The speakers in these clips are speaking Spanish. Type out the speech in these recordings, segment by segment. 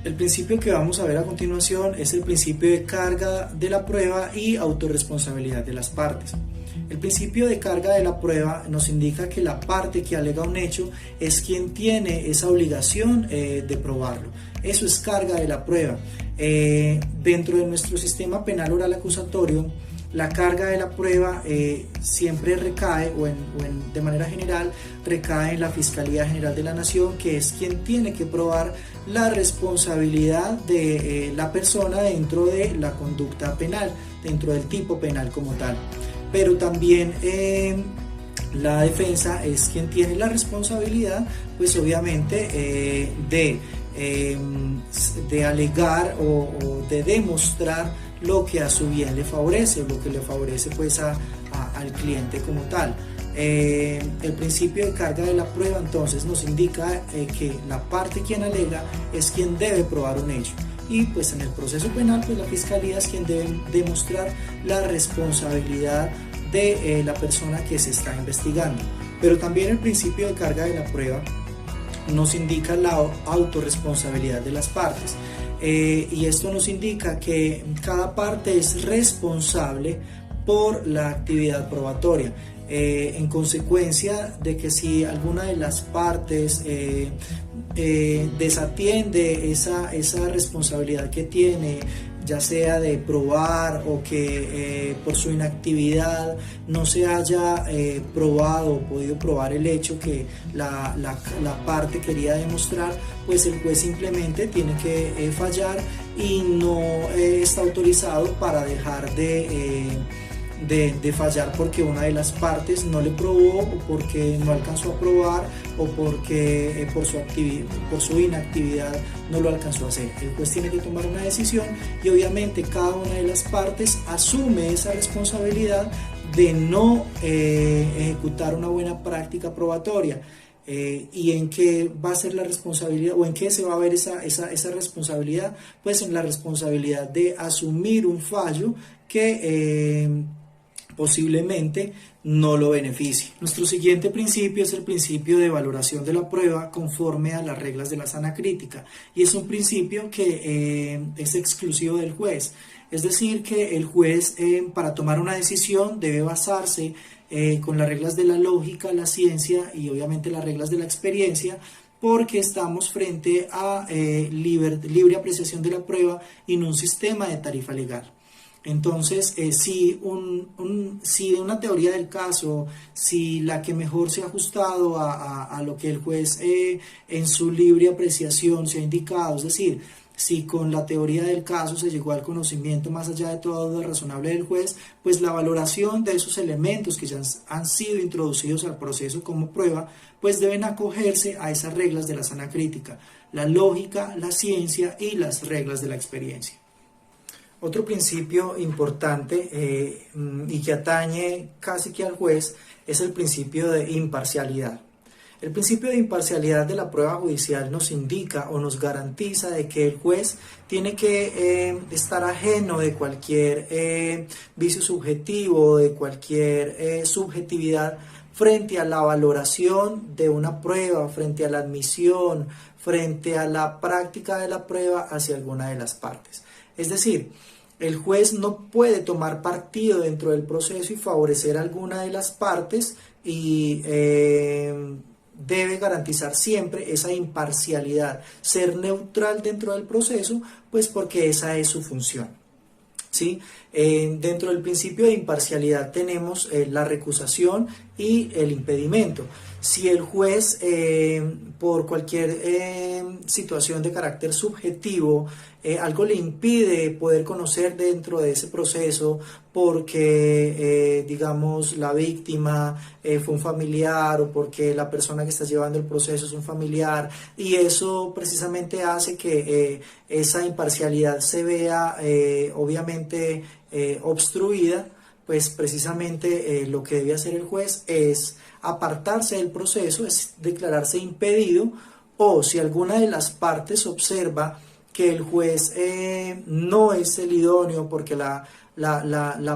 El principio que vamos a ver a continuación es el principio de carga de la prueba y autorresponsabilidad de las partes. El principio de carga de la prueba nos indica que la parte que alega un hecho es quien tiene esa obligación de probarlo. Eso es carga de la prueba. Dentro de nuestro sistema penal oral acusatorio, la carga de la prueba siempre recae, de manera general, recae en la Fiscalía General de la Nación, que es quien tiene que probar la responsabilidad de la persona dentro de la conducta penal, dentro del tipo penal como tal. Pero también la defensa es quien tiene la responsabilidad, pues obviamente, de alegar o de demostrar lo que a su bien le favorece, o lo que le favorece pues al cliente como tal. El principio de carga de la prueba entonces nos indica que la parte quien alega es quien debe probar un hecho, y pues en el proceso penal pues la fiscalía es quien debe demostrar la responsabilidad de la persona que se está investigando. Pero también el principio de carga de la prueba nos indica la autorresponsabilidad de las partes. Y esto nos indica que cada parte es responsable por la actividad probatoria. En consecuencia de que si alguna de las partes desatiende esa responsabilidad que tiene, ya sea de probar o que por su inactividad no se haya probado o podido probar el hecho que la parte quería demostrar, pues el juez simplemente tiene que fallar y no está autorizado para dejar de fallar porque una de las partes no le probó, o porque no alcanzó a probar, o porque por su inactividad no lo alcanzó a hacer. El juez tiene que tomar una decisión y obviamente cada una de las partes asume esa responsabilidad de no ejecutar una buena práctica probatoria. ¿Y en qué va a ser la responsabilidad, o en qué se va a ver esa responsabilidad? Pues en la responsabilidad de asumir un fallo que posiblemente no lo beneficie. Nuestro siguiente principio es el principio de valoración de la prueba conforme a las reglas de la sana crítica, y es un principio que es exclusivo del juez. Es decir, que el juez para tomar una decisión debe basarse con las reglas de la lógica, la ciencia y obviamente las reglas de la experiencia, porque estamos frente a libre apreciación de la prueba y en un sistema de tarifa legal. Entonces, si una teoría del caso, si la que mejor se ha ajustado a lo que el juez en su libre apreciación se ha indicado, es decir, si con la teoría del caso se llegó al conocimiento más allá de toda duda razonable del juez, pues la valoración de esos elementos que ya han sido introducidos al proceso como prueba, pues deben acogerse a esas reglas de la sana crítica, la lógica, la ciencia y las reglas de la experiencia. Otro principio importante y que atañe casi que al juez es el principio de imparcialidad. El principio de imparcialidad de la prueba judicial nos indica o nos garantiza de que el juez tiene que estar ajeno de cualquier vicio subjetivo, de cualquier subjetividad frente a la valoración de una prueba, frente a la admisión, frente a la práctica de la prueba hacia alguna de las partes. Es decir, el juez no puede tomar partido dentro del proceso y favorecer a alguna de las partes, y debe garantizar siempre esa imparcialidad, ser neutral dentro del proceso, pues porque esa es su función. ¿Sí? Dentro del principio de imparcialidad tenemos la recusación y el impedimento. Si el juez por cualquier situación de carácter subjetivo algo le impide poder conocer dentro de ese proceso, porque digamos la víctima fue un familiar, o porque la persona que está llevando el proceso es un familiar, y eso precisamente hace que esa imparcialidad se vea obviamente obstruida, pues precisamente lo que debe hacer el juez es apartarse del proceso, es declararse impedido, o si alguna de las partes observa que el juez no es el idóneo, porque la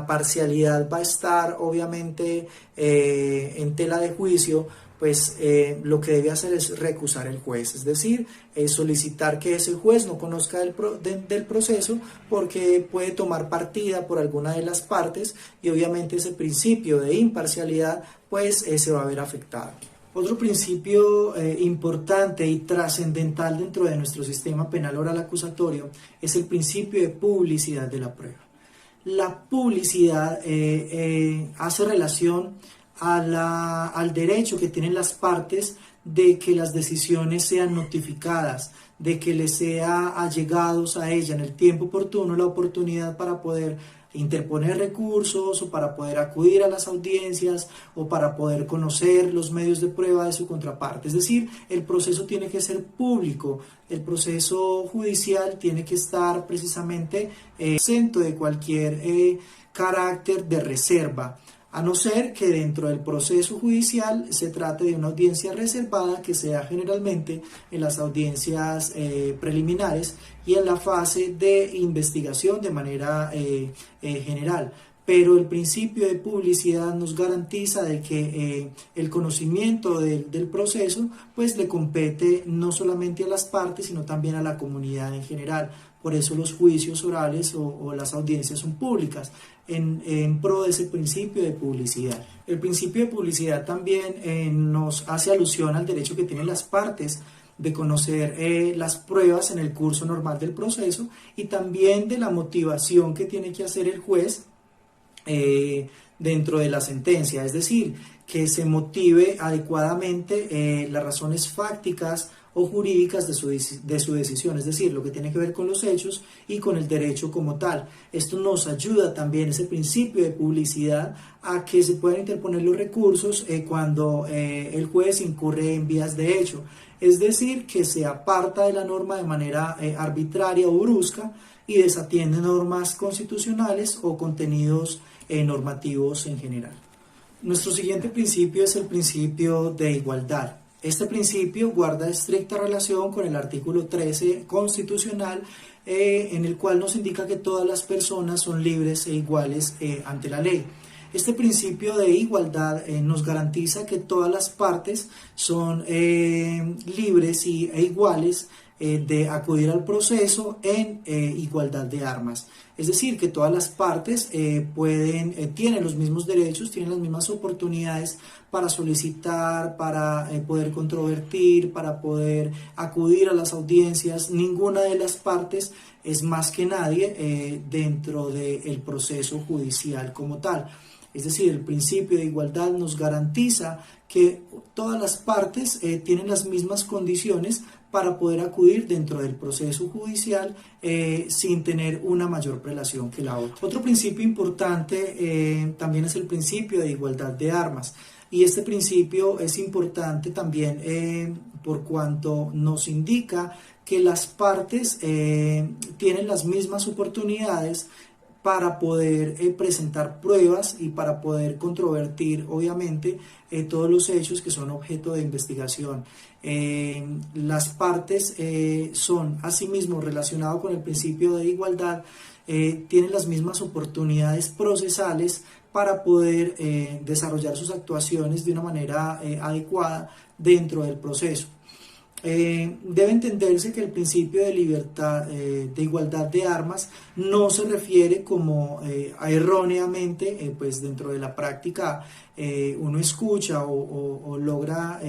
parcialidad va a estar obviamente en tela de juicio, pues lo que debe hacer es recusar el juez, es decir, solicitar que ese juez no conozca del proceso porque puede tomar partida por alguna de las partes y obviamente ese principio de imparcialidad pues se va a ver afectado. Otro principio importante y trascendental dentro de nuestro sistema penal oral acusatorio es el principio de publicidad de la prueba. La publicidad hace relación al derecho que tienen las partes de que las decisiones sean notificadas, de que les sea allegados a ella en el tiempo oportuno la oportunidad para poder interponer recursos o para poder acudir a las audiencias o para poder conocer los medios de prueba de su contraparte. Es decir, el proceso tiene que ser público, el proceso judicial tiene que estar precisamente exento de cualquier carácter de reserva, a no ser que dentro del proceso judicial se trate de una audiencia reservada que se da generalmente en las audiencias preliminares y en la fase de investigación de manera general. Pero el principio de publicidad nos garantiza de que el conocimiento del proceso pues le compete no solamente a las partes sino también a la comunidad en general. Por eso los juicios orales o las audiencias son públicas en pro de ese principio de publicidad. El principio de publicidad también nos hace alusión al derecho que tienen las partes de conocer las pruebas en el curso normal del proceso y también de la motivación que tiene que hacer el juez dentro de la sentencia, es decir, que se motive adecuadamente las razones fácticas o jurídicas de su decisión, es decir, lo que tiene que ver con los hechos y con el derecho como tal. Esto nos ayuda también, ese principio de publicidad, a que se puedan interponer los recursos cuando el juez incurre en vías de hecho, es decir, que se aparta de la norma de manera arbitraria o brusca y desatiende normas constitucionales o contenidos normativos en general. Nuestro siguiente principio es el principio de igualdad. Este principio guarda estricta relación con el artículo 13 constitucional, en el cual nos indica que todas las personas son libres e iguales ante la ley. Este principio de igualdad nos garantiza que todas las partes son libres e iguales de acudir al proceso en igualdad de armas. Es decir, que todas las partes tienen los mismos derechos, tienen las mismas oportunidades para solicitar, para poder controvertir, para poder acudir a las audiencias. Ninguna de las partes es más que nadie dentro del proceso judicial como tal. Es decir, el principio de igualdad nos garantiza que todas las partes tienen las mismas condiciones para poder acudir dentro del proceso judicial sin tener una mayor prelación que la otra. Otro principio importante también es el principio de igualdad de armas. Y este principio es importante también por cuanto nos indica que las partes tienen las mismas oportunidades para poder presentar pruebas y para poder controvertir, obviamente, todos los hechos que son objeto de investigación. Las partes son, asimismo, relacionado con el principio de igualdad, tienen las mismas oportunidades procesales para poder desarrollar sus actuaciones de una manera adecuada dentro del proceso. Debe entenderse que el principio de libertad, de igualdad de armas, no se refiere como erróneamente, pues dentro de la práctica uno escucha o logra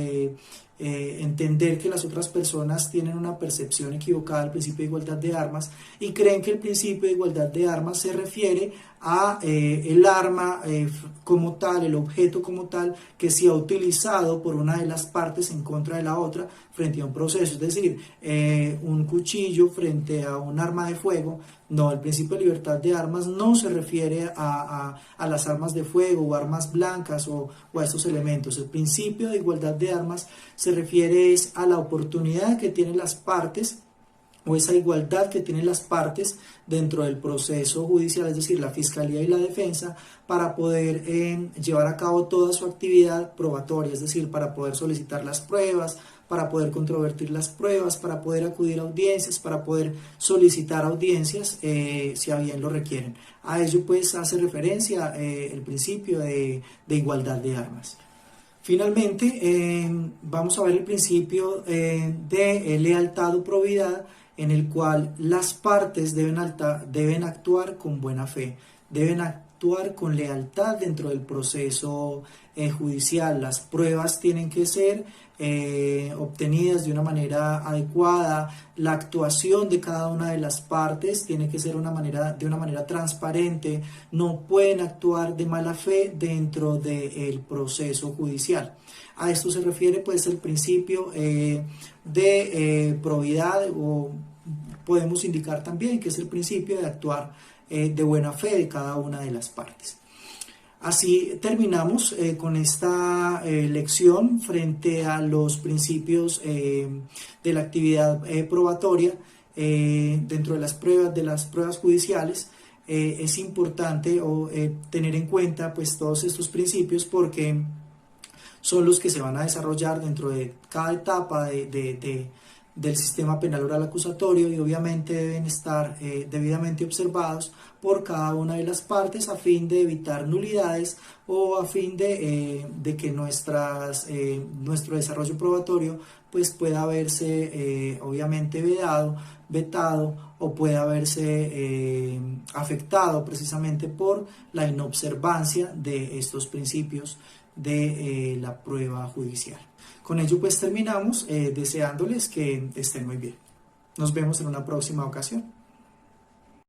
entender que las otras personas tienen una percepción equivocada del principio de igualdad de armas y creen que el principio de igualdad de armas se refiere a el arma como tal, el objeto como tal, que se ha utilizado por una de las partes en contra de la otra frente a un proceso, es decir, un cuchillo frente a un arma de fuego. No, el principio de libertad de armas no se refiere a las armas de fuego o armas blancas o a estos elementos. El principio de igualdad de armas se refiere a la oportunidad que tienen las partes o esa igualdad que tienen las partes dentro del proceso judicial, es decir, la Fiscalía y la Defensa, para poder llevar a cabo toda su actividad probatoria, es decir, para poder solicitar las pruebas, para poder controvertir las pruebas, para poder acudir a audiencias, para poder solicitar audiencias si a bien lo requieren. A ello pues hace referencia el principio de igualdad de armas. Finalmente, vamos a ver el principio de lealtad o probidad, en el cual las partes deben actuar con buena fe, deben actuar con lealtad dentro del proceso judicial. Las pruebas tienen que ser obtenidas de una manera adecuada, la actuación de cada una de las partes tiene que ser de una manera transparente, no pueden actuar de mala fe dentro del proceso judicial. A esto se refiere pues el principio de probidad, o podemos indicar también que es el principio de actuar de buena fe de cada una de las partes. Así terminamos con esta lección frente a los principios de la actividad probatoria dentro de las pruebas judiciales. Es importante tener en cuenta pues todos estos principios, porque son los que se van a desarrollar dentro de cada etapa del sistema penal oral acusatorio, y obviamente deben estar debidamente observados por cada una de las partes a fin de evitar nulidades, o a fin de que nuestro desarrollo probatorio pues pueda verse obviamente vetado, o pueda verse afectado precisamente por la inobservancia de estos principios de la prueba judicial. Con ello pues terminamos, deseándoles que estén muy bien. Nos vemos en una próxima ocasión.